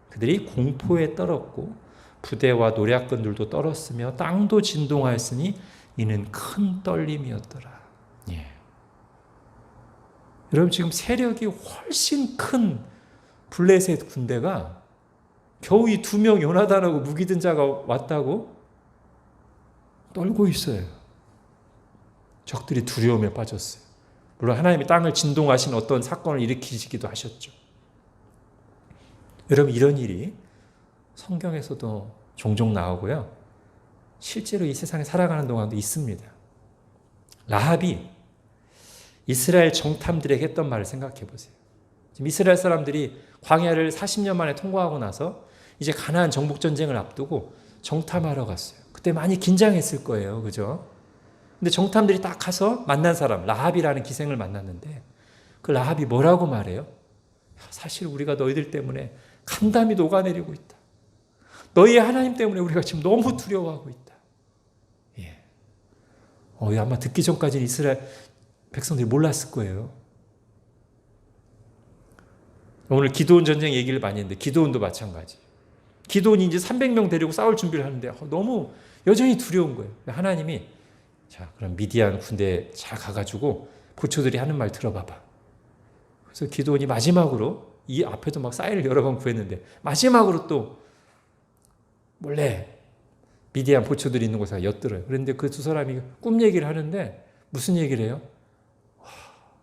그들이 공포에 떨었고 부대와 노략건들도 떨었으며 땅도 진동하였으니 이는 큰 떨림이었더라. 여러분 지금 세력이 훨씬 큰 블레셋 군대가 겨우 이 2명 요나단하고 무기 든 자가 왔다고 떨고 있어요. 적들이 두려움에 빠졌어요. 물론 하나님이 땅을 진동하신 어떤 사건을 일으키시기도 하셨죠. 여러분 이런 일이 성경에서도 종종 나오고요. 실제로 이 세상에 살아가는 동안도 있습니다. 라합이 이스라엘 정탐들에게 했던 말을 생각해 보세요. 지금 이스라엘 사람들이 광야를 40년 만에 통과하고 나서 이제 가나안 정복 전쟁을 앞두고 정탐하러 갔어요. 그때 많이 긴장했을 거예요. 그죠? 근데 정탐들이 딱 가서 만난 사람, 라합이라는 기생을 만났는데 그 라합이 뭐라고 말해요? 사실 우리가 너희들 때문에 간담이 녹아내리고 있다. 너희의 하나님 때문에 우리가 지금 너무 두려워하고 있다. 아마 듣기 전까지는 이스라엘 백성들이 몰랐을 거예요. 오늘 기드온 전쟁 얘기를 많이 했는데 기드온도 마찬가지. 기드온이 이제 300명 데리고 싸울 준비를 하는데 너무 여전히 두려운 거예요. 하나님이 자 그럼 미디안 군대 잘 가가지고 보초들이 하는 말 들어봐봐. 그래서 기드온이 마지막으로 이 앞에도 막 사인을 여러 번 구했는데 마지막으로 또 몰래 미디안 보초들이 있는 곳에 엿들어요. 그런데 그 두 사람이 꿈 얘기를 하는데 무슨 얘기를 해요?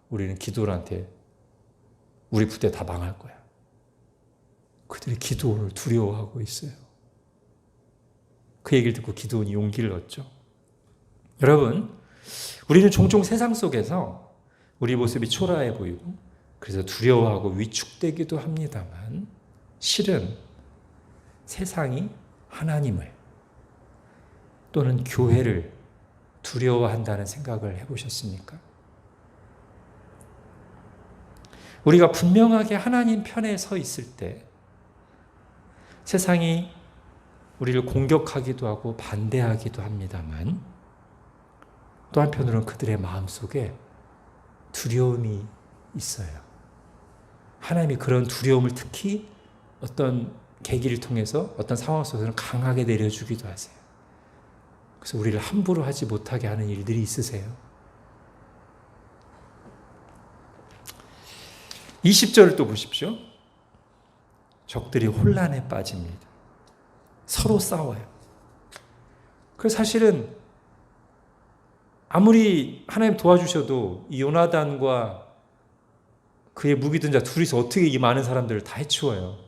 우리는 기드온한테 우리 부대 다 망할 거야. 그들이 기드온을 두려워하고 있어요. 그 얘기를 듣고 기드온이 용기를 얻죠. 여러분, 우리는 종종 세상 속에서 우리 모습이 초라해 보이고 그래서 두려워하고 위축되기도 합니다만 실은 세상이 하나님을 또는 교회를 두려워한다는 생각을 해보셨습니까? 우리가 분명하게 하나님 편에 서 있을 때 세상이 우리를 공격하기도 하고 반대하기도 합니다만 또 한편으로는 그들의 마음속에 두려움이 있어요. 하나님이 그런 두려움을 특히 어떤 계기를 통해서 어떤 상황 속에서는 강하게 내려주기도 하세요. 그래서 우리를 함부로 하지 못하게 하는 일들이 있으세요. 20절을 또 보십시오. 적들이 혼란에 빠집니다. 서로 싸워요. 그래서 사실은 아무리 하나님 도와주셔도 이 요나단과 그의 무기든 자 둘이서 어떻게 이 많은 사람들을 다 해치워요.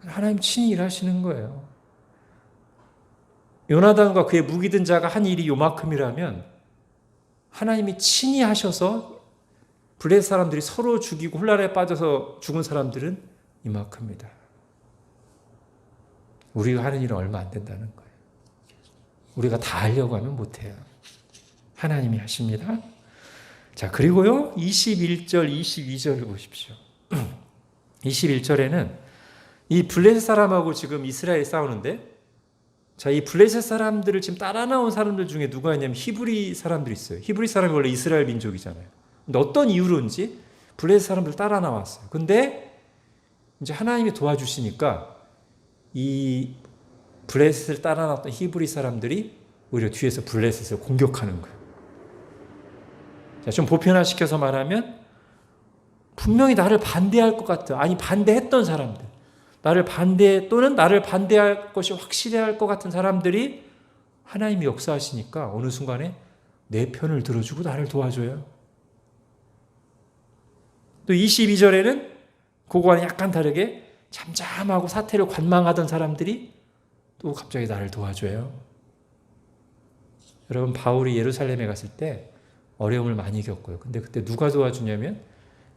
하나님 친히 일하시는 거예요. 요나단과 그의 무기든 자가 한 일이 요만큼이라면 하나님이 친히 하셔서 블레셋 사람들이 서로 죽이고 혼란에 빠져서 죽은 사람들은 이만큼입니다. 우리가 하는 일은 얼마 안 된다는 거예요. 우리가 다 하려고 하면 못해요. 하나님이 하십니다. 자, 그리고요 21절 22절을 보십시오. 21절에는 이 블레셋 사람하고 지금 이스라엘이 싸우는데, 자, 이 블레셋 사람들을 지금 따라 나온 사람들 중에 누가 있냐면 히브리 사람들이 있어요. 히브리 사람이 원래 이스라엘 민족이잖아요. 근데 어떤 이유로인지 블레셋 사람들 따라 나왔어요. 근데 이제 하나님이 도와주시니까 이 블레셋을 따라 나왔던 히브리 사람들이 오히려 뒤에서 블레셋을 공격하는 거예요. 자, 좀 보편화시켜서 말하면 분명히 나를 반대할 것 같아. 아니, 반대했던 사람들. 나를 반대할 것이 확실해야 할 것 같은 사람들이 하나님이 역사하시니까 어느 순간에 내 편을 들어주고 나를 도와줘요. 또 22절에는 그거와는 약간 다르게 잠잠하고 사태를 관망하던 사람들이 또 갑자기 나를 도와줘요. 여러분, 바울이 예루살렘에 갔을 때 어려움을 많이 겪어요. 근데 그때 누가 도와주냐면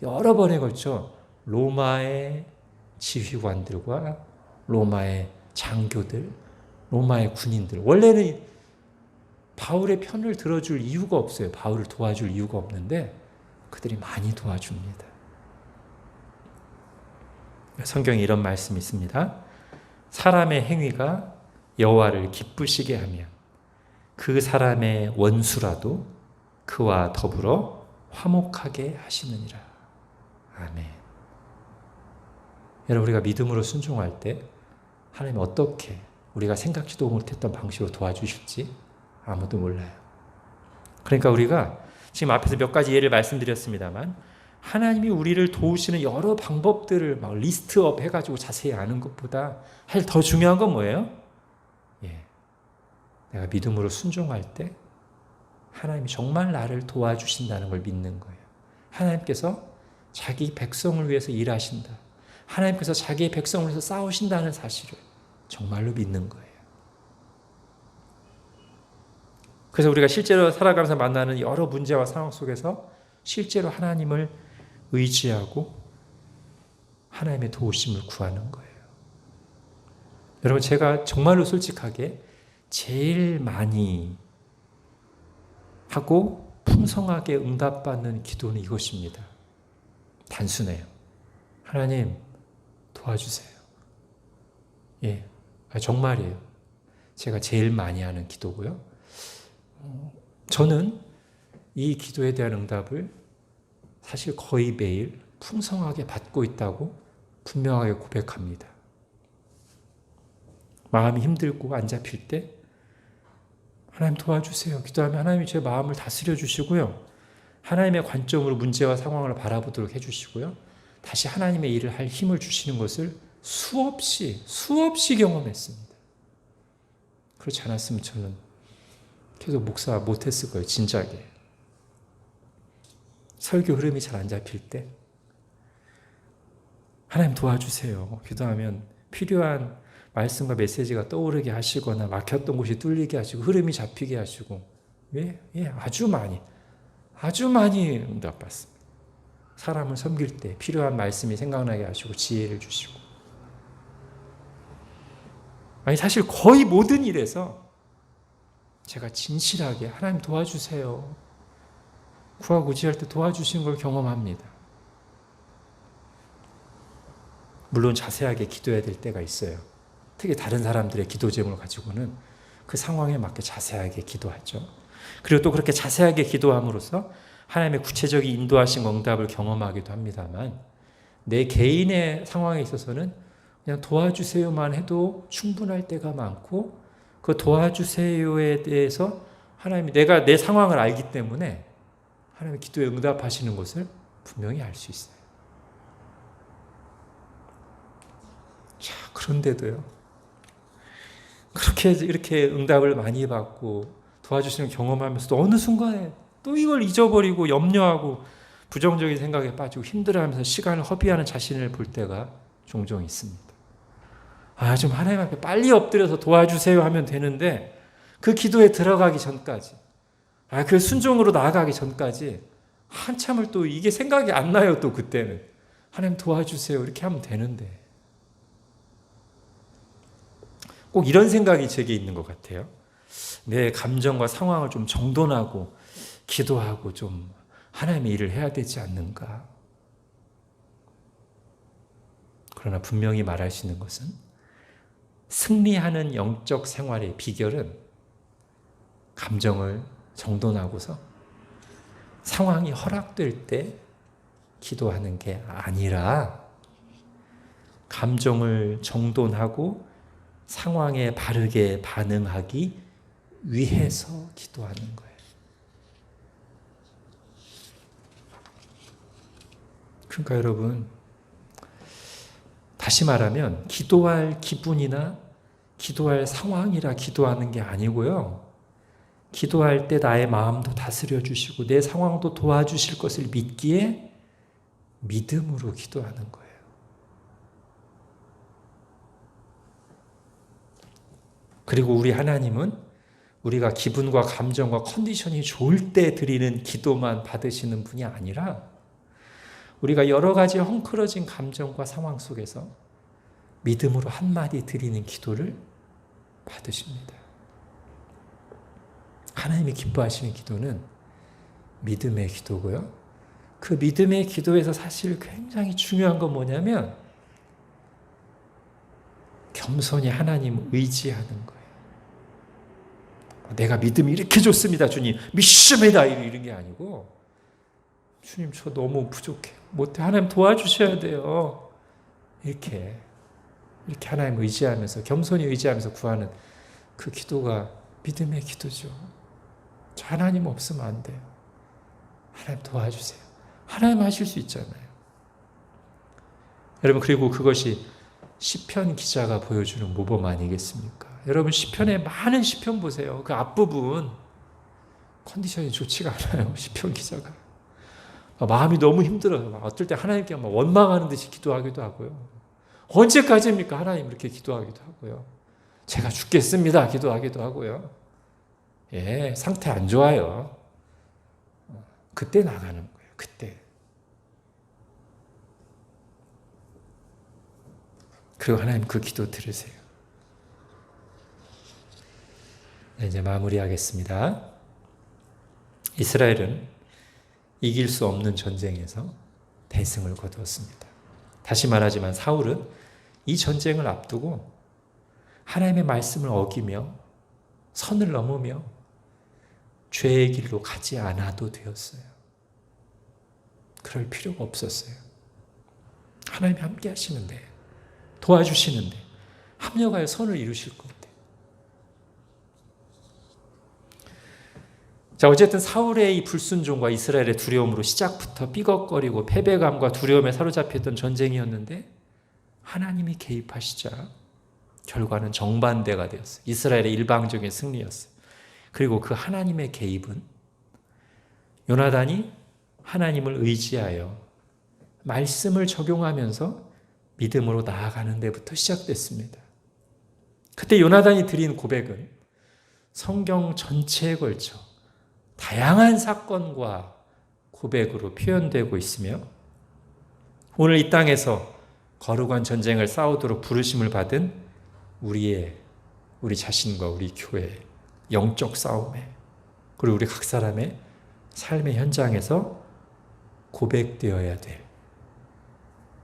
여러 번에 걸쳐 로마의 지휘관들과 로마의 장교들, 로마의 군인들. 원래는 바울의 편을 들어줄 이유가 없어요. 바울을 도와줄 이유가 없는데 그들이 많이 도와줍니다. 성경에 이런 말씀이 있습니다. 사람의 행위가 여호와를 기쁘시게 하면 그 사람의 원수라도 그와 더불어 화목하게 하시느니라. 아멘. 여러분, 우리가 믿음으로 순종할 때 하나님이 어떻게 우리가 생각지도 못했던 방식으로 도와주실지 아무도 몰라요. 그러니까 우리가 지금 앞에서 몇 가지 예를 말씀드렸습니다만 하나님이 우리를 도우시는 여러 방법들을 막 리스트업 해가지고 자세히 아는 것보다 사실 더 중요한 건 뭐예요? 내가 믿음으로 순종할 때 하나님이 정말 나를 도와주신다는 걸 믿는 거예요. 하나님께서 자기 백성을 위해서 일하신다. 하나님께서 자기의 백성을 위해서 싸우신다는 사실을 정말로 믿는 거예요. 그래서 우리가 실제로 살아가면서 만나는 여러 문제와 상황 속에서 실제로 하나님을 의지하고 하나님의 도우심을 구하는 거예요. 여러분, 제가 정말로 솔직하게 제일 많이 하고 풍성하게 응답받는 기도는 이것입니다. 단순해요. 하나님 도와주세요. 정말이에요. 제가 제일 많이 하는 기도고요. 저는 이 기도에 대한 응답을 사실 거의 매일 풍성하게 받고 있다고 분명하게 고백합니다. 마음이 힘들고 안 잡힐 때 하나님 도와주세요. 기도하면 하나님이 제 마음을 다스려 주시고요. 하나님의 관점으로 문제와 상황을 바라보도록 해주시고요. 다시 하나님의 일을 할 힘을 주시는 것을 수없이 경험했습니다. 그렇지 않았으면 저는 계속 목사 못했을 거예요. 진작에. 설교 흐름이 잘 안 잡힐 때 하나님 도와주세요. 기도하면 필요한 말씀과 메시지가 떠오르게 하시거나 막혔던 곳이 뚫리게 하시고 흐름이 잡히게 하시고 아주 많이 응답받습니다. 사람을 섬길 때 필요한 말씀이 생각나게 하시고 지혜를 주시고 사실 거의 모든 일에서 제가 진실하게 하나님 도와주세요. 구하고지할 때 도와주신 걸 경험합니다. 물론 자세하게 기도해야 될 때가 있어요. 특히 다른 사람들의 기도 제목을 가지고는 그 상황에 맞게 자세하게 기도하죠. 그리고 또 그렇게 자세하게 기도함으로써 하나님의 구체적인 인도하신 응답을 경험하기도 합니다만 내 개인의 상황에 있어서는 그냥 도와주세요만 해도 충분할 때가 많고 그 도와주세요에 대해서 하나님이 내가 내 상황을 알기 때문에 하나님의 기도에 응답하시는 것을 분명히 알 수 있어요. 자, 그런데도요. 그렇게 이렇게 응답을 많이 받고 도와주시는 경험하면서도 어느 순간에 또 이걸 잊어버리고 염려하고 부정적인 생각에 빠지고 힘들어하면서 시간을 허비하는 자신을 볼 때가 종종 있습니다. 좀 하나님 앞에 빨리 엎드려서 도와주세요 하면 되는데 그 기도에 들어가기 전까지, 그 순종으로 나아가기 전까지 한참을 또 이게 생각이 안 나요. 또 그때는 하나님 도와주세요 이렇게 하면 되는데 꼭 이런 생각이 제게 있는 것 같아요. 내 감정과 상황을 좀 정돈하고 기도하고 좀 하나님의 일을 해야 되지 않는가. 그러나 분명히 말할 수 있는 것은 승리하는 영적 생활의 비결은 감정을 정돈하고서 상황이 허락될 때 기도하는 게 아니라 감정을 정돈하고 상황에 바르게 반응하기 위해서 기도하는 거예요. 그러니까 여러분, 다시 말하면 기도할 기분이나 기도할 상황이라 기도하는 게 아니고요. 기도할 때 나의 마음도 다스려 주시고 내 상황도 도와주실 것을 믿기에 믿음으로 기도하는 거예요. 그리고 우리 하나님은 우리가 기분과 감정과 컨디션이 좋을 때 드리는 기도만 받으시는 분이 아니라 우리가 여러 가지 헝클어진 감정과 상황 속에서 믿음으로 한마디 드리는 기도를 받으십니다. 하나님이 기뻐하시는 기도는 믿음의 기도고요. 그 믿음의 기도에서 사실 굉장히 중요한 건 뭐냐면 겸손히 하나님 의지하는 거예요. 내가 믿음이 이렇게 좋습니다, 주님. 믿습니다. 이런 게 아니고 주님 저 너무 부족해요. 못해. 하나님 도와주셔야 돼요. 이렇게 하나님 의지하면서 겸손히 의지하면서 구하는 그 기도가 믿음의 기도죠. 저 하나님 없으면 안 돼요. 하나님 도와주세요. 하나님 하실 수 있잖아요. 여러분, 그리고 그것이 시편 기자가 보여주는 모범 아니겠습니까? 여러분, 시편에 많은 시편 보세요. 그 앞부분 컨디션이 좋지가 않아요. 시편 기자가 마음이 너무 힘들어요. 어떨 때 하나님께 원망하는 듯이 기도하기도 하고요. 언제까지입니까? 하나님 이렇게 기도하기도 하고요. 제가 죽겠습니다. 기도하기도 하고요. 상태 안 좋아요. 그때 나가는 거예요. 그때. 그리고 하나님 그 기도 들으세요. 이제 마무리하겠습니다. 이스라엘은 이길 수 없는 전쟁에서 대승을 거두었습니다. 다시 말하지만 사울은 이 전쟁을 앞두고 하나님의 말씀을 어기며 선을 넘으며 죄의 길로 가지 않아도 되었어요. 그럴 필요가 없었어요. 하나님이 함께 하시는데, 도와주시는데, 합력하여 선을 이루실 건데. 자, 어쨌든 사울의 이 불순종과 이스라엘의 두려움으로 시작부터 삐걱거리고 패배감과 두려움에 사로잡혔던 전쟁이었는데 하나님이 개입하시자 결과는 정반대가 되었어요. 이스라엘의 일방적인 승리였어요. 그리고 그 하나님의 개입은 요나단이 하나님을 의지하여 말씀을 적용하면서 믿음으로 나아가는 데부터 시작됐습니다. 그때 요나단이 드린 고백은 성경 전체에 걸쳐 다양한 사건과 고백으로 표현되고 있으며 오늘 이 땅에서 거룩한 전쟁을 싸우도록 부르심을 받은 우리 자신과 우리 교회의 영적 싸움에 그리고 우리 각 사람의 삶의 현장에서 고백되어야 될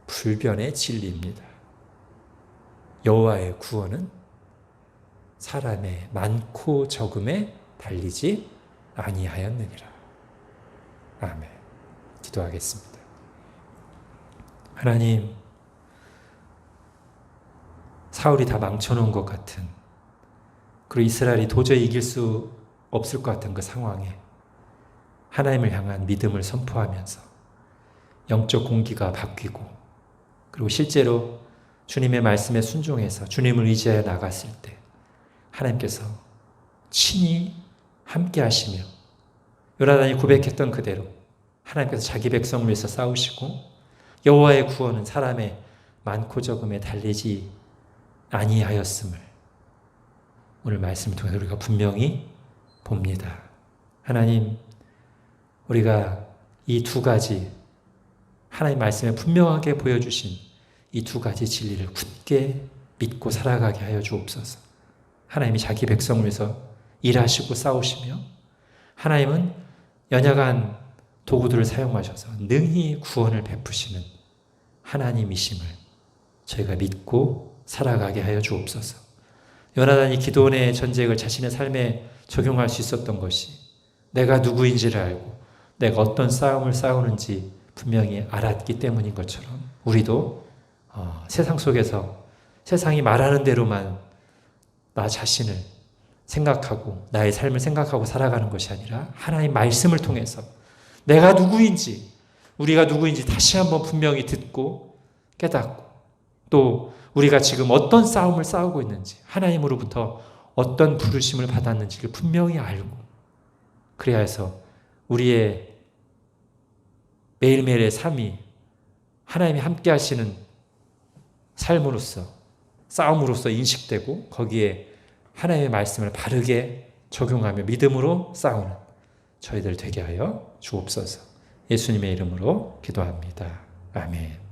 불변의 진리입니다. 여호와의 구원은 사람의 많고 적음에 달리지 아니하였느니라. 아멘. 기도하겠습니다. 하나님, 사울이 다 망쳐놓은 것 같은, 그리고 이스라엘이 도저히 이길 수 없을 것 같은 그 상황에 하나님을 향한 믿음을 선포하면서 영적 공기가 바뀌고, 그리고 실제로 주님의 말씀에 순종해서 주님을 의지하여 나갔을 때 하나님께서 친히 함께 하시며 요나단이 고백했던 그대로 하나님께서 자기 백성을 위해서 싸우시고 여호와의 구원은 사람의 많고 적음에 달리지 아니하였음을 오늘 말씀을 통해서 우리가 분명히 봅니다. 하나님, 우리가 이 두 가지 하나님 말씀에 분명하게 보여주신 이 두 가지 진리를 굳게 믿고 살아가게 하여 주옵소서. 하나님이 자기 백성을 위해서 일하시고 싸우시며 하나님은 연약한 도구들을 사용하셔서 능히 구원을 베푸시는 하나님이심을 저희가 믿고 살아가게 하여 주옵소서. 요나단이 기드온의 전쟁을 자신의 삶에 적용할 수 있었던 것이 내가 누구인지를 알고 내가 어떤 싸움을 싸우는지 분명히 알았기 때문인 것처럼 우리도 세상 속에서 세상이 말하는 대로만 나 자신을 생각하고 나의 삶을 생각하고 살아가는 것이 아니라 하나님 말씀을 통해서 내가 누구인지 우리가 누구인지 다시 한번 분명히 듣고 깨닫고 또 우리가 지금 어떤 싸움을 싸우고 있는지 하나님으로부터 어떤 부르심을 받았는지를 분명히 알고 그래야 해서 우리의 매일매일의 삶이 하나님이 함께 하시는 삶으로서 싸움으로서 인식되고 거기에 하나님의 말씀을 바르게 적용하며 믿음으로 싸우는 저희들 되게 하여 주옵소서. 예수님의 이름으로 기도합니다. 아멘.